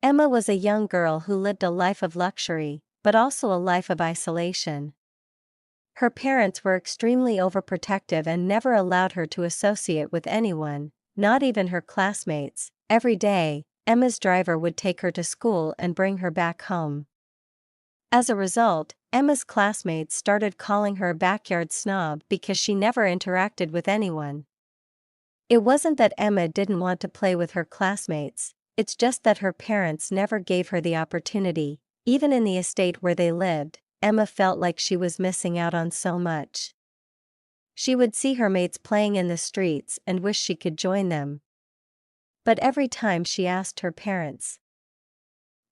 Emma was a young girl who lived a life of luxury, but also a life of isolation. Her parents were extremely overprotective and never allowed her to associate with anyone, not even her classmates. Every day, Emma's driver would take her to school and bring her back home. As a result, Emma's classmates started calling her a backyard snob because she never interacted with anyone. It wasn't that Emma didn't want to play with her classmates, it's just that her parents never gave her the opportunity. Even in the estate where they lived, Emma felt like she was missing out on so much. She would see her mates playing in the streets and wish she could join them. But every time she asked her parents,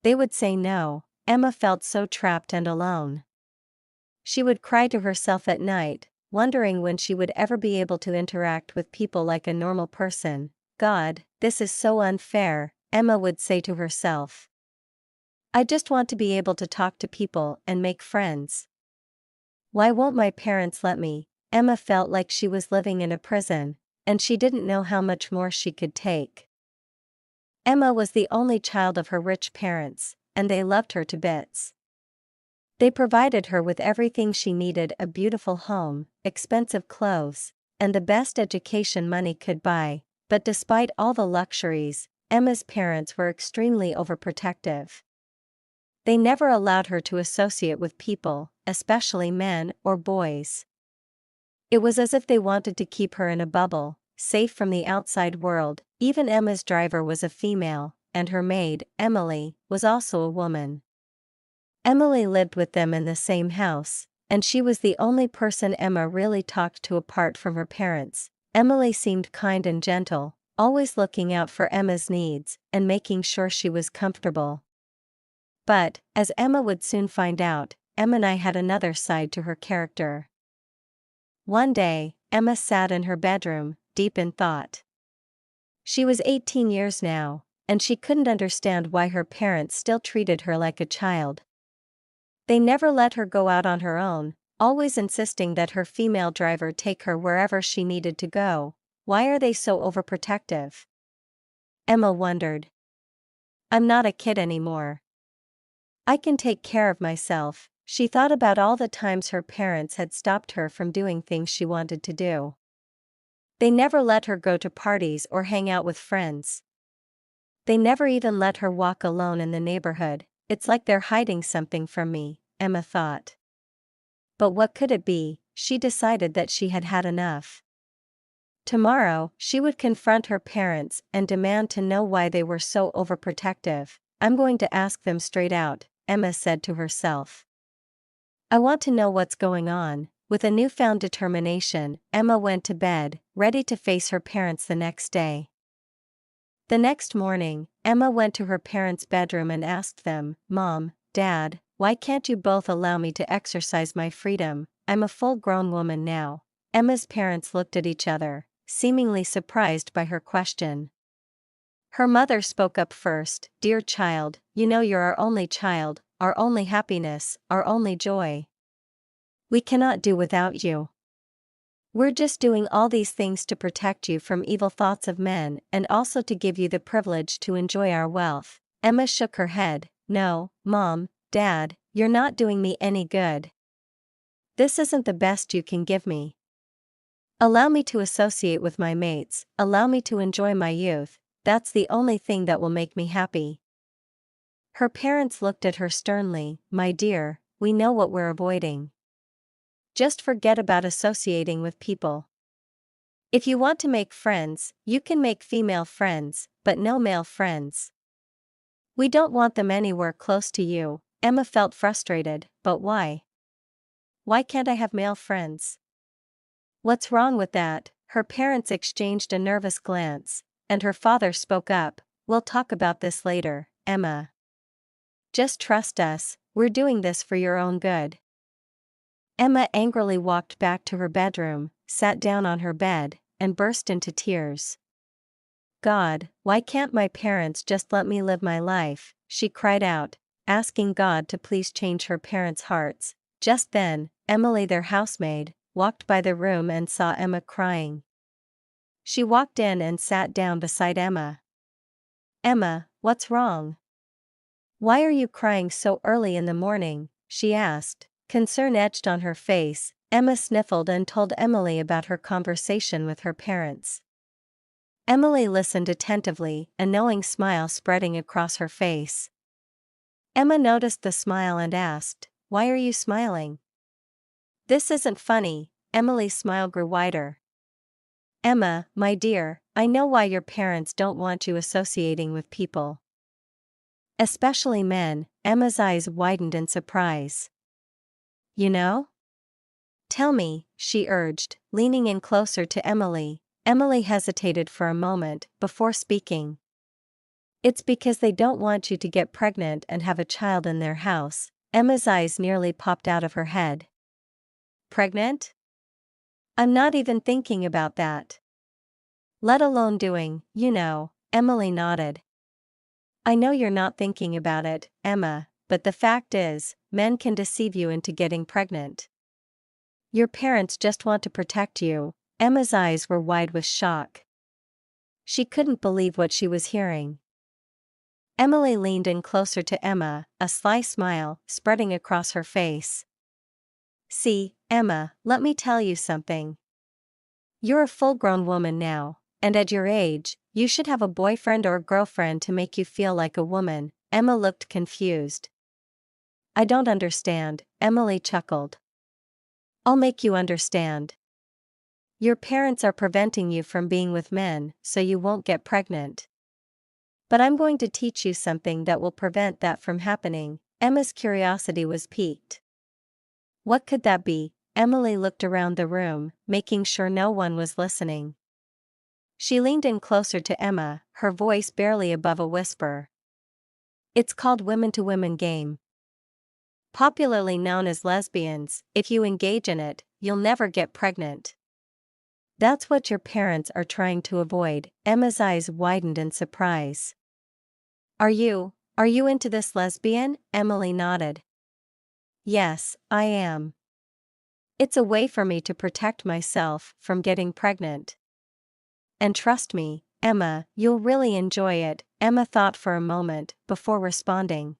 they would say no. Emma felt so trapped and alone. She would cry to herself at night, wondering when she would ever be able to interact with people like a normal person. God, this is so unfair, Emma would say to herself. I just want to be able to talk to people and make friends. Why won't my parents let me? Emma felt like she was living in a prison, and she didn't know how much more she could take. Emma was the only child of her rich parents, and they loved her to bits. They provided her with everything she needed: a beautiful home, expensive clothes, and the best education money could buy. But despite all the luxuries, Emma's parents were extremely overprotective. They never allowed her to associate with people, especially men or boys. It was as if they wanted to keep her in a bubble, safe from the outside world. Even Emma's driver was a female, and her maid, Emily, was also a woman. Emily lived with them in the same house, and she was the only person Emma really talked to apart from her parents. Emily seemed kind and gentle, always looking out for Emma's needs and making sure she was comfortable. But, as Emma would soon find out, Emma had another side to her character. One day, Emma sat in her bedroom, deep in thought. She was 18 years now, and she couldn't understand why her parents still treated her like a child. They never let her go out on her own, always insisting that her female driver take her wherever she needed to go. Why are they so overprotective? Emma wondered. I'm not a kid anymore. I can take care of myself. She thought about all the times her parents had stopped her from doing things she wanted to do. They never let her go to parties or hang out with friends. They never even let her walk alone in the neighborhood. It's like they're hiding something from me, Emma thought. But what could it be? She decided that she had had enough. Tomorrow, she would confront her parents and demand to know why they were so overprotective. I'm going to ask them straight out, Emma said to herself. I want to know what's going on. With a newfound determination, Emma went to bed, ready to face her parents the next day. The next morning, Emma went to her parents' bedroom and asked them, Mom, Dad, why can't you both allow me to exercise my freedom? I'm a full-grown woman now. Emma's parents looked at each other, seemingly surprised by her question. Her mother spoke up first. Dear child, you know you're our only child, our only happiness, our only joy. We cannot do without you. We're just doing all these things to protect you from evil thoughts of men and also to give you the privilege to enjoy our wealth. Emma shook her head. No, Mom, Dad, you're not doing me any good. This isn't the best you can give me. Allow me to associate with my mates, allow me to enjoy my youth. That's the only thing that will make me happy. Her parents looked at her sternly. My dear, we know what we're avoiding. Just forget about associating with people. If you want to make friends, you can make female friends, but no male friends. We don't want them anywhere close to you. Emma felt frustrated, but why? Why can't I have male friends? What's wrong with that? Her parents exchanged a nervous glance, and her father spoke up. We'll talk about this later, Emma. Just trust us, we're doing this for your own good. Emma angrily walked back to her bedroom, sat down on her bed, and burst into tears. God, why can't my parents just let me live my life? She cried out, asking God to please change her parents' hearts. Just then, Emily, their housemaid, walked by the room and saw Emma crying. She walked in and sat down beside Emma. Emma, what's wrong? "Why are you crying so early in the morning?" she asked. Concern etched on her face. Emma sniffled and told Emily about her conversation with her parents. Emily listened attentively, a knowing smile spreading across her face. Emma noticed the smile and asked, "Why are you smiling?" "This isn't funny." Emily's smile grew wider. "Emma, my dear, I know why your parents don't want you associating with people. Especially men." Emma's eyes widened in surprise. "You know?" "Tell me," she urged, leaning in closer to Emily. Emily hesitated for a moment, before speaking. "It's because they don't want you to get pregnant and have a child in their house." Emma's eyes nearly popped out of her head. "Pregnant? I'm not even thinking about that. Let alone doing, you know." Emily nodded. "I know you're not thinking about it, Emma, but the fact is, men can deceive you into getting pregnant. Your parents just want to protect you." Emma's eyes were wide with shock. She couldn't believe what she was hearing. Emily leaned in closer to Emma, a sly smile spreading across her face. "See, Emma, let me tell you something. You're a full-grown woman now, and at your age, you should have a boyfriend or girlfriend to make you feel like a woman." Emma looked confused. "I don't understand." Emily chuckled. "I'll make you understand. Your parents are preventing you from being with men, so you won't get pregnant. But I'm going to teach you something that will prevent that from happening." Emma's curiosity was piqued. What could that be? Emily looked around the room, making sure no one was listening. She leaned in closer to Emma, her voice barely above a whisper. "It's called women-to-women game. Popularly known as lesbians. If you engage in it, you'll never get pregnant. That's what your parents are trying to avoid." Emma's eyes widened in surprise. Are you into this lesbian?" Emily nodded. "Yes, I am. It's a way for me to protect myself from getting pregnant. And trust me, Emma, you'll really enjoy it." Emma thought for a moment, before responding.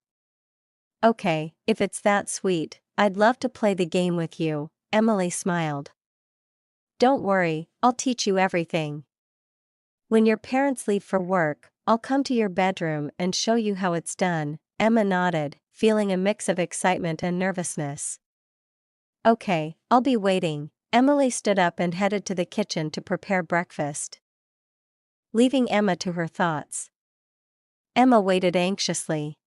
"Okay, if it's that sweet, I'd love to play the game with you." Emily smiled. "Don't worry, I'll teach you everything. When your parents leave for work, I'll come to your bedroom and show you how it's done." Emma nodded, feeling a mix of excitement and nervousness. "Okay, I'll be waiting." Emily stood up and headed to the kitchen to prepare breakfast, leaving Emma to her thoughts. Emma waited anxiously.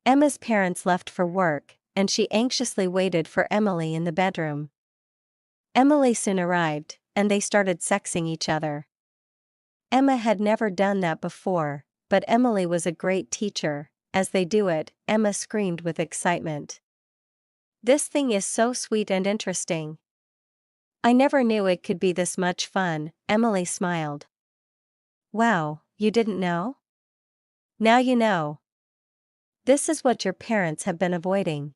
Emma's parents left for work, and she anxiously waited for Emily in the bedroom. Emily soon arrived, and they started sexing each other. Emma had never done that before, but Emily was a great teacher. As they do it, Emma screamed with excitement. "This thing is so sweet and interesting. I never knew it could be this much fun." Emily smiled. "Wow, you didn't know? Now you know. This is what your parents have been avoiding.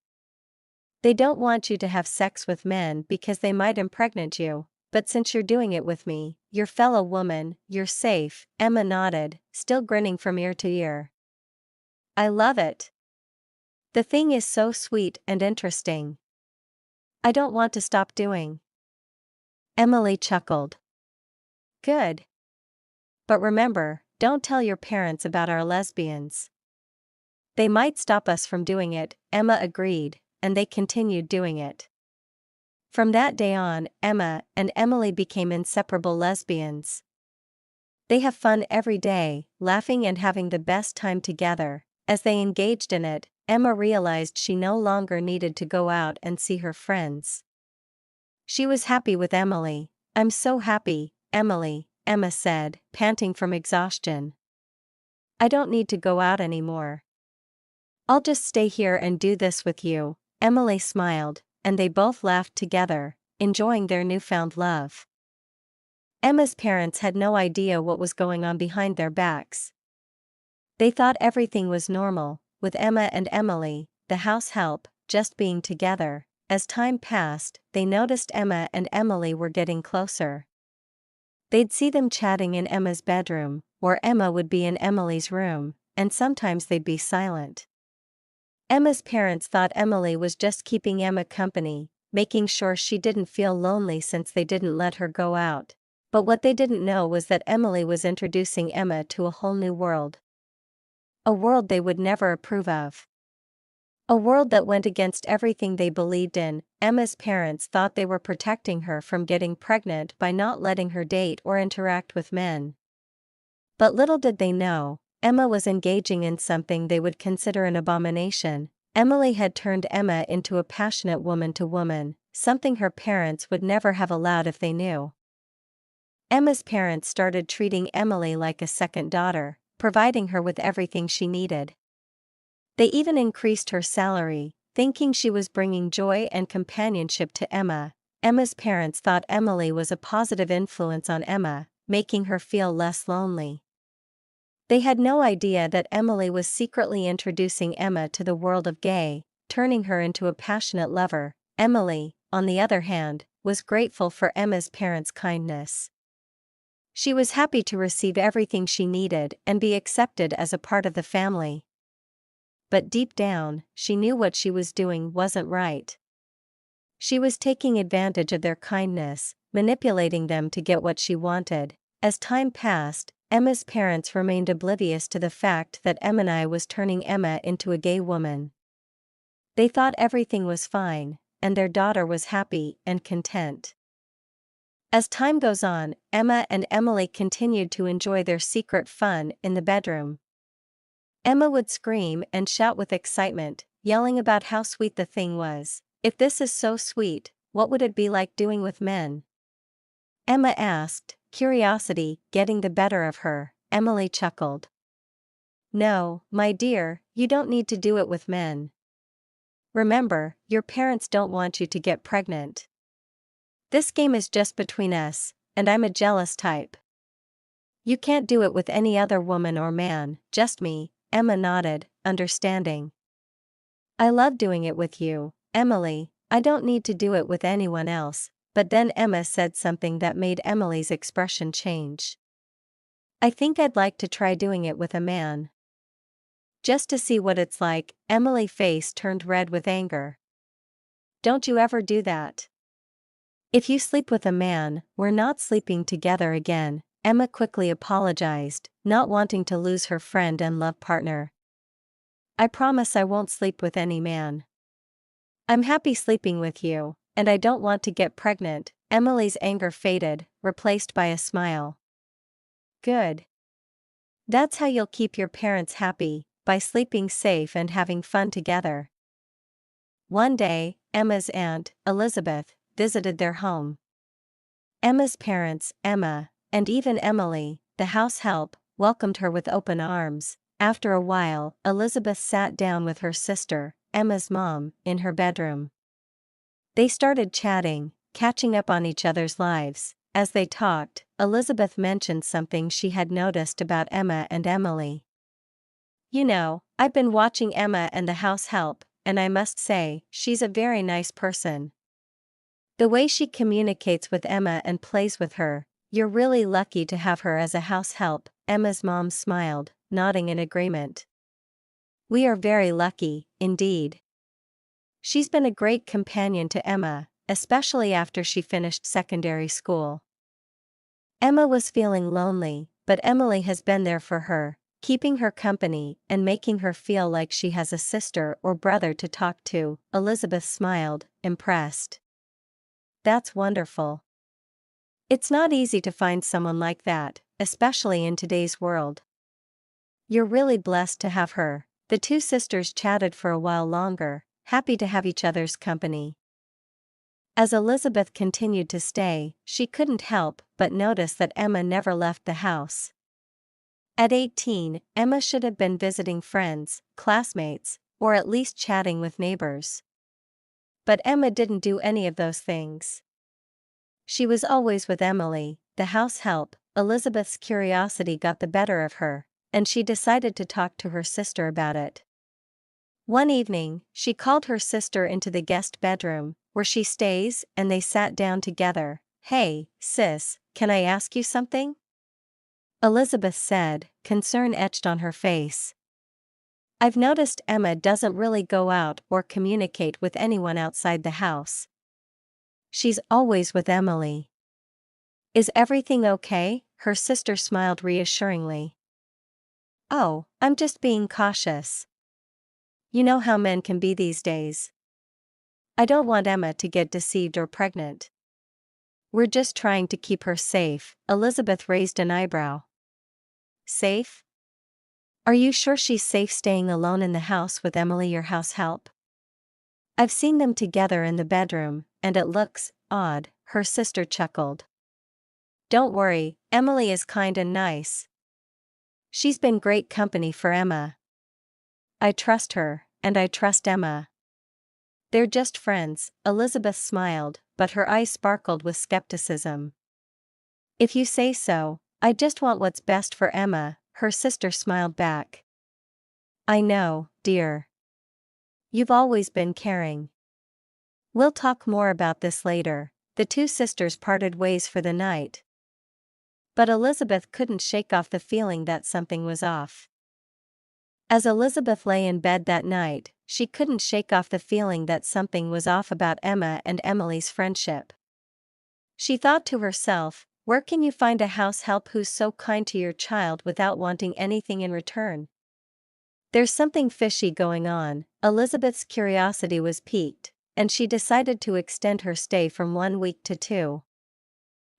They don't want you to have sex with men because they might impregnate you, but since you're doing it with me, your fellow woman, you're safe." Emma nodded, still grinning from ear to ear. "I love it. The thing is so sweet and interesting. I don't want to stop doing." Emily chuckled. "Good. But remember, don't tell your parents about our lesbians. They might stop us from doing it." Emma agreed, and they continued doing it. From that day on, Emma and Emily became inseparable lesbians. They have fun every day, laughing and having the best time together. As they engaged in it, Emma realized she no longer needed to go out and see her friends. She was happy with Emily. "I'm so happy, Emily," Emma said, panting from exhaustion. "I don't need to go out anymore. I'll just stay here and do this with you." Emily smiled, and they both laughed together, enjoying their newfound love. Emma's parents had no idea what was going on behind their backs. They thought everything was normal, with Emma and Emily, the house help, just being together. As time passed, they noticed Emma and Emily were getting closer. They'd see them chatting in Emma's bedroom, or Emma would be in Emily's room, and sometimes they'd be silent. Emma's parents thought Emily was just keeping Emma company, making sure she didn't feel lonely since they didn't let her go out. But what they didn't know was that Emily was introducing Emma to a whole new world. A world they would never approve of. A world that went against everything they believed in. Emma's parents thought they were protecting her from getting pregnant by not letting her date or interact with men. But little did they know, Emma was engaging in something they would consider an abomination. Emily had turned Emma into a passionate woman to woman, something her parents would never have allowed if they knew. Emma's parents started treating Emily like a second daughter, providing her with everything she needed. They even increased her salary, thinking she was bringing joy and companionship to Emma. Emma's parents thought Emily was a positive influence on Emma, making her feel less lonely. They had no idea that Emily was secretly introducing Emma to the world of gay, turning her into a passionate lover. Emily, on the other hand, was grateful for Emma's parents' kindness. She was happy to receive everything she needed and be accepted as a part of the family. But deep down, she knew what she was doing wasn't right. She was taking advantage of their kindness, manipulating them to get what she wanted. As time passed, Emma's parents remained oblivious to the fact that Emily was turning Emma into a gay woman. They thought everything was fine, and their daughter was happy and content. As time goes on, Emma and Emily continued to enjoy their secret fun in the bedroom. Emma would scream and shout with excitement, yelling about how sweet the thing was. "If this is so sweet, what would it be like doing with men?" Emma asked, curiosity getting the better of her. Emily chuckled. "No, my dear, you don't need to do it with men. Remember, your parents don't want you to get pregnant. This game is just between us, and I'm a jealous type. You can't do it with any other woman or man, just me." Emma nodded, understanding. "I love doing it with you, Emily. I don't need to do it with anyone else." But then Emma said something that made Emily's expression change. "I think I'd like to try doing it with a man. Just to see what it's like." Emily's face turned red with anger. "Don't you ever do that. If you sleep with a man, we're not sleeping together again." Emma quickly apologized, not wanting to lose her friend and love partner. "I promise I won't sleep with any man. I'm happy sleeping with you, and I don't want to get pregnant." Emily's anger faded, replaced by a smile. "Good. That's how you'll keep your parents happy, by sleeping safe and having fun together." One day, Emma's aunt, Elizabeth, visited their home. Emma's parents, Emma, and even Emily, the house help, welcomed her with open arms. After a while, Elizabeth sat down with her sister, Emma's mom, in her bedroom. They started chatting, catching up on each other's lives. As they talked, Elizabeth mentioned something she had noticed about Emma and Emily. "You know, I've been watching Emma and the house help, and I must say, she's a very nice person. The way she communicates with Emma and plays with her, you're really lucky to have her as a house help." Emma's mom smiled, nodding in agreement. "We are very lucky, indeed. She's been a great companion to Emma, especially after she finished secondary school." Emma was feeling lonely, but Emily has been there for her, keeping her company and making her feel like she has a sister or brother to talk to. Elizabeth smiled, impressed. "That's wonderful. It's not easy to find someone like that, especially in today's world. You're really blessed to have her." The two sisters chatted for a while longer, happy to have each other's company. As Elizabeth continued to stay, she couldn't help but notice that Emma never left the house. At 18, Emma should have been visiting friends, classmates, or at least chatting with neighbors. But Emma didn't do any of those things. She was always with Emily, the house help. Elizabeth's curiosity got the better of her, and she decided to talk to her sister about it. One evening, she called her sister into the guest bedroom, where she stays, and they sat down together. "Hey, sis, can I ask you something?" Elizabeth said, concern etched on her face. I've noticed Emma doesn't really go out or communicate with anyone outside the house. She's always with Emily. Is everything okay? Her sister smiled reassuringly. Oh, I'm just being cautious. You know how men can be these days. I don't want Emma to get deceived or pregnant. We're just trying to keep her safe. Elizabeth raised an eyebrow. Safe? Are you sure she's safe staying alone in the house with Emily, your house help? I've seen them together in the bedroom, and it looks odd, her sister chuckled. Don't worry, Emily is kind and nice. She's been great company for Emma. I trust her, and I trust Emma. They're just friends. Elizabeth smiled, but her eyes sparkled with skepticism. If you say so, I just want what's best for Emma, her sister smiled back. I know, dear. You've always been caring. We'll talk more about this later. The two sisters parted ways for the night. But Elizabeth couldn't shake off the feeling that something was off. As Elizabeth lay in bed that night, she couldn't shake off the feeling that something was off about Emma and Emily's friendship. She thought to herself, where can you find a house help who's so kind to your child without wanting anything in return? There's something fishy going on. Elizabeth's curiosity was piqued, and she decided to extend her stay from 1 week to 2.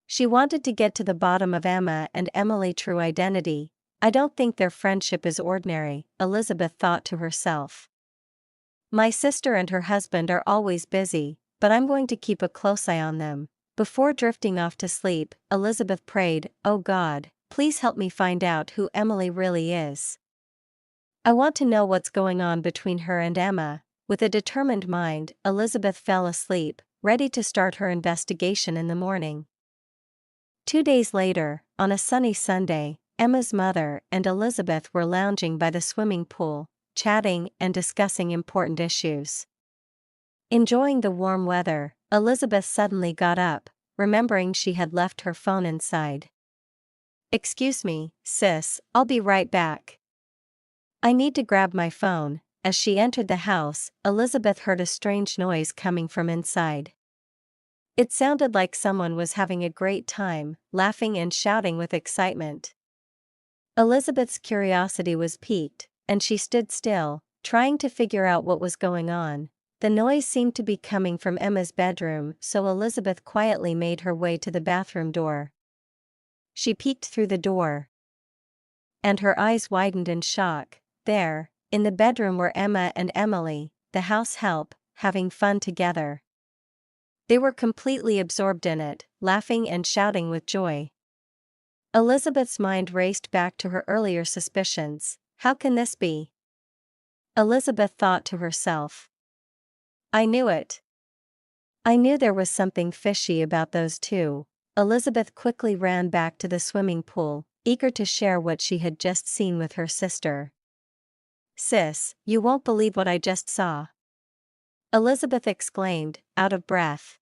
She wanted to get to the bottom of Emma and Emily's true identity. I don't think their friendship is ordinary, Elizabeth thought to herself. My sister and her husband are always busy, but I'm going to keep a close eye on them. Before drifting off to sleep, Elizabeth prayed, "Oh God, please help me find out who Emily really is. I want to know what's going on between her and Emma." With a determined mind, Elizabeth fell asleep, ready to start her investigation in the morning. 2 days later, on a sunny Sunday, Emma's mother and Elizabeth were lounging by the swimming pool, chatting and discussing important issues. Enjoying the warm weather, Elizabeth suddenly got up, remembering she had left her phone inside. "Excuse me, sis, I'll be right back. I need to grab my phone." As she entered the house, Elizabeth heard a strange noise coming from inside. It sounded like someone was having a great time, laughing and shouting with excitement. Elizabeth's curiosity was piqued, and she stood still, trying to figure out what was going on. The noise seemed to be coming from Emma's bedroom, so Elizabeth quietly made her way to the bathroom door. She peeked through the door, and her eyes widened in shock. There, in the bedroom were Emma and Emily, the house help, having fun together. They were completely absorbed in it, laughing and shouting with joy. Elizabeth's mind raced back to her earlier suspicions. How can this be? Elizabeth thought to herself. I knew it. I knew there was something fishy about those two. Elizabeth quickly ran back to the swimming pool, eager to share what she had just seen with her sister. Sis, you won't believe what I just saw. Elizabeth exclaimed, out of breath.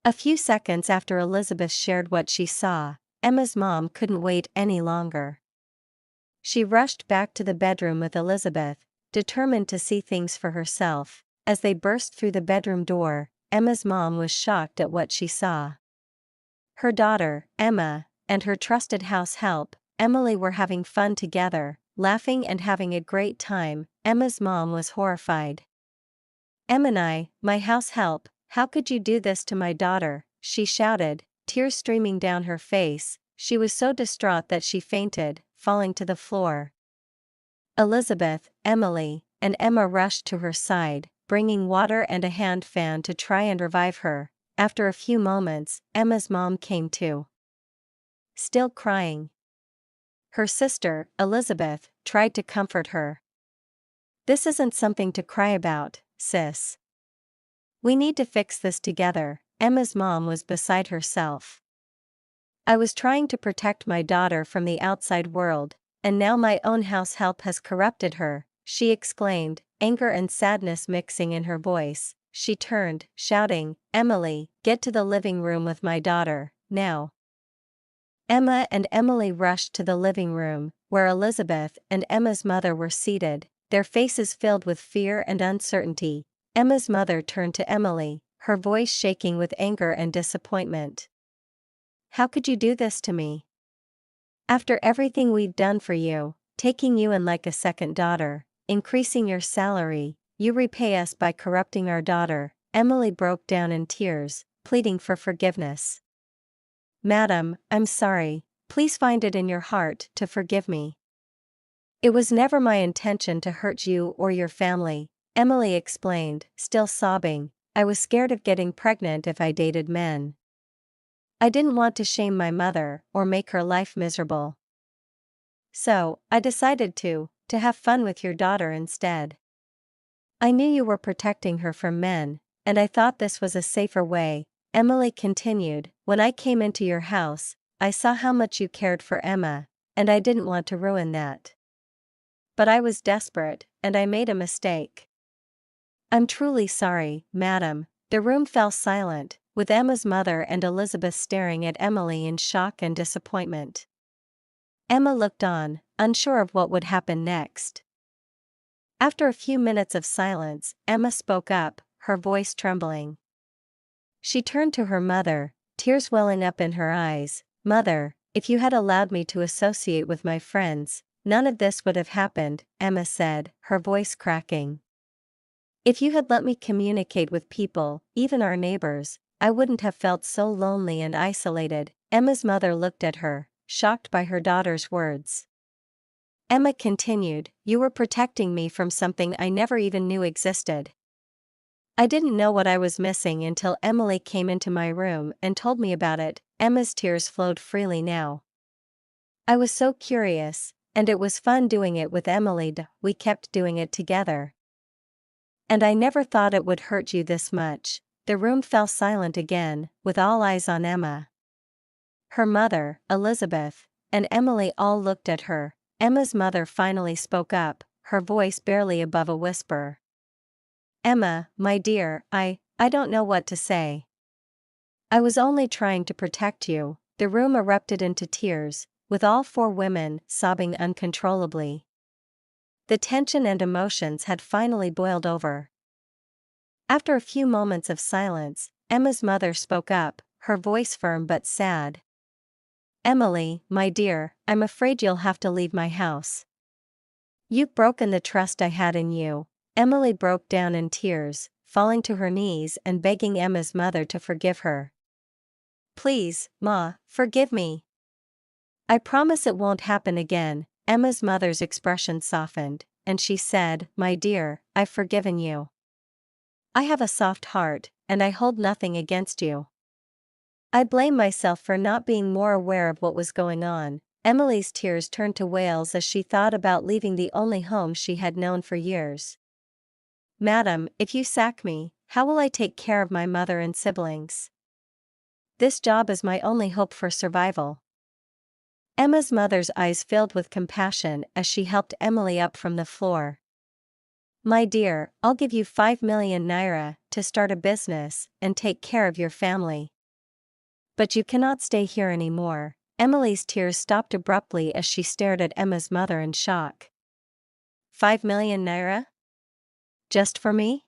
A few seconds after Elizabeth shared what she saw, Emma's mom couldn't wait any longer. She rushed back to the bedroom with Elizabeth, determined to see things for herself. As they burst through the bedroom door, Emma's mom was shocked at what she saw. Her daughter, Emma, and her trusted house help, Emily, were having fun together, laughing and having a great time. Emma's mom was horrified. "Emma, my house help, how could you do this to my daughter?" she shouted, tears streaming down her face. She was so distraught that she fainted, falling to the floor. Elizabeth, Emily, and Emma rushed to her side, bringing water and a hand fan to try and revive her. After a few moments, Emma's mom came to. Still crying. Her sister, Elizabeth, tried to comfort her. "This isn't something to cry about, sis. We need to fix this together." Emma's mom was beside herself. "I was trying to protect my daughter from the outside world, and now my own house help has corrupted her," she exclaimed, anger and sadness mixing in her voice. She turned, shouting, "Emily, get to the living room with my daughter, now." Emma and Emily rushed to the living room, where Elizabeth and Emma's mother were seated, their faces filled with fear and uncertainty. Emma's mother turned to Emily, her voice shaking with anger and disappointment. "How could you do this to me? After everything we've done for you, taking you in like a second daughter, increasing your salary, you repay us by corrupting our daughter." Emily broke down in tears, pleading for forgiveness. "Madam, I'm sorry, please find it in your heart to forgive me. It was never my intention to hurt you or your family," Emily explained, still sobbing. "I was scared of getting pregnant if I dated men. I didn't want to shame my mother or make her life miserable. So, I decided to have fun with your daughter instead. I knew you were protecting her from men, and I thought this was a safer way." Emily continued, "When I came into your house, I saw how much you cared for Emma, and I didn't want to ruin that. But I was desperate, and I made a mistake. I'm truly sorry, madam." The room fell silent, with Emma's mother and Elizabeth staring at Emily in shock and disappointment. Emma looked on, unsure of what would happen next. After a few minutes of silence, Emma spoke up, her voice trembling. She turned to her mother, tears welling up in her eyes. "Mother, if you had allowed me to associate with my friends, none of this would have happened," Emma said, her voice cracking. "If you had let me communicate with people, even our neighbors, I wouldn't have felt so lonely and isolated." Emma's mother looked at her, shocked by her daughter's words. Emma continued, "You were protecting me from something I never even knew existed. I didn't know what I was missing until Emily came into my room and told me about it." Emma's tears flowed freely now. "I was so curious, and it was fun doing it with Emily. We kept doing it together. And I never thought it would hurt you this much." The room fell silent again, with all eyes on Emma. Her mother, Elizabeth, and Emily all looked at her. Emma's mother finally spoke up, her voice barely above a whisper. "Emma, my dear, I don't know what to say. I was only trying to protect you." The room erupted into tears, with all four women sobbing uncontrollably. The tension and emotions had finally boiled over. After a few moments of silence, Emma's mother spoke up, her voice firm but sad. "Emily, my dear, I'm afraid you'll have to leave my house. You've broken the trust I had in you." Emily broke down in tears, falling to her knees and begging Emma's mother to forgive her. "Please, Ma, forgive me. I promise it won't happen again." Emma's mother's expression softened, and she said, "My dear, I've forgiven you. I have a soft heart, and I hold nothing against you. I blame myself for not being more aware of what was going on." Emily's tears turned to wails as she thought about leaving the only home she had known for years. "Madam, if you sack me, how will I take care of my mother and siblings? This job is my only hope for survival." Emma's mother's eyes filled with compassion as she helped Emily up from the floor. "My dear, I'll give you 5 million naira to start a business and take care of your family. But you cannot stay here anymore." Emily's tears stopped abruptly as she stared at Emma's mother in shock. 5 million naira? Just for me?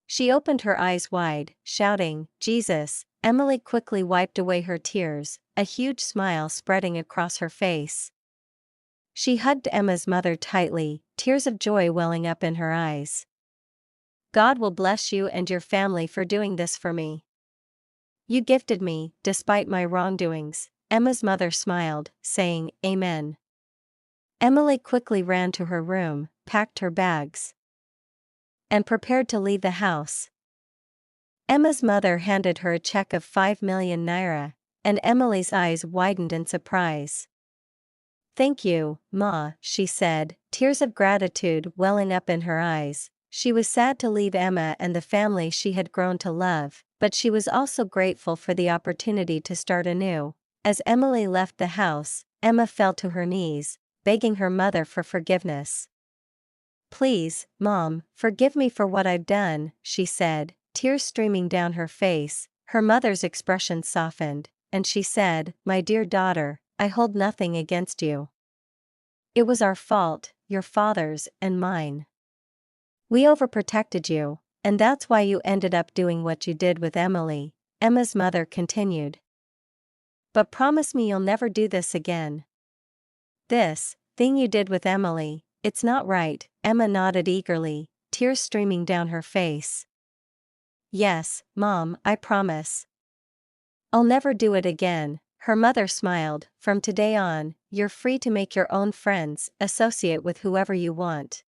She opened her eyes wide, shouting, "Jesus!" Emily quickly wiped away her tears, a huge smile spreading across her face. She hugged Emma's mother tightly, tears of joy welling up in her eyes. "God will bless you and your family for doing this for me. You gifted me, despite my wrongdoings." Emma's mother smiled, saying, "Amen." Emily quickly ran to her room, packed her bags, and prepared to leave the house. Emma's mother handed her a check of 5 million naira, and Emily's eyes widened in surprise. "Thank you, Ma," she said, tears of gratitude welling up in her eyes. She was sad to leave Emma and the family she had grown to love, but she was also grateful for the opportunity to start anew. As Emily left the house, Emma fell to her knees, begging her mother for forgiveness. "Please, Mom, forgive me for what I've done," she said, tears streaming down her face. Her mother's expression softened, and she said, "My dear daughter, I hold nothing against you. It was our fault, your father's and mine. We overprotected you, and that's why you ended up doing what you did with Emily, Emma's mother continued. But promise me you'll never do this again. This thing you did with Emily, it's not right, Emma nodded eagerly, tears streaming down her face. Yes, Mom, I promise. I'll never do it again, her mother smiled. From today on, you're free to make your own friends, associate with whoever you want.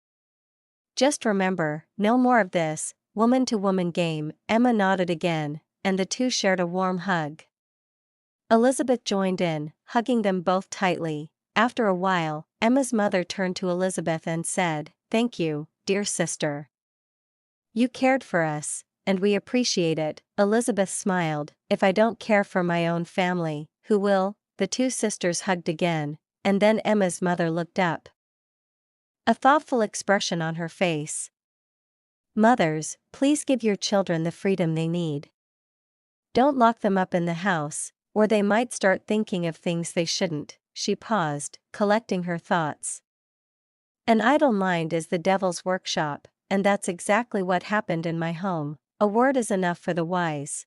Just remember, no more of this woman-to-woman game. Emma nodded again, and the two shared a warm hug. Elizabeth joined in, hugging them both tightly. After a while, Emma's mother turned to Elizabeth and said, "Thank you, dear sister. You cared for us, and we appreciate it." Elizabeth smiled. "If I don't care for my own family, who will?" The two sisters hugged again, and then Emma's mother looked up, a thoughtful expression on her face. Mothers, please give your children the freedom they need. Don't lock them up in the house, or they might start thinking of things they shouldn't. She paused, collecting her thoughts. An idle mind is the devil's workshop, and that's exactly what happened in my home. A word is enough for the wise.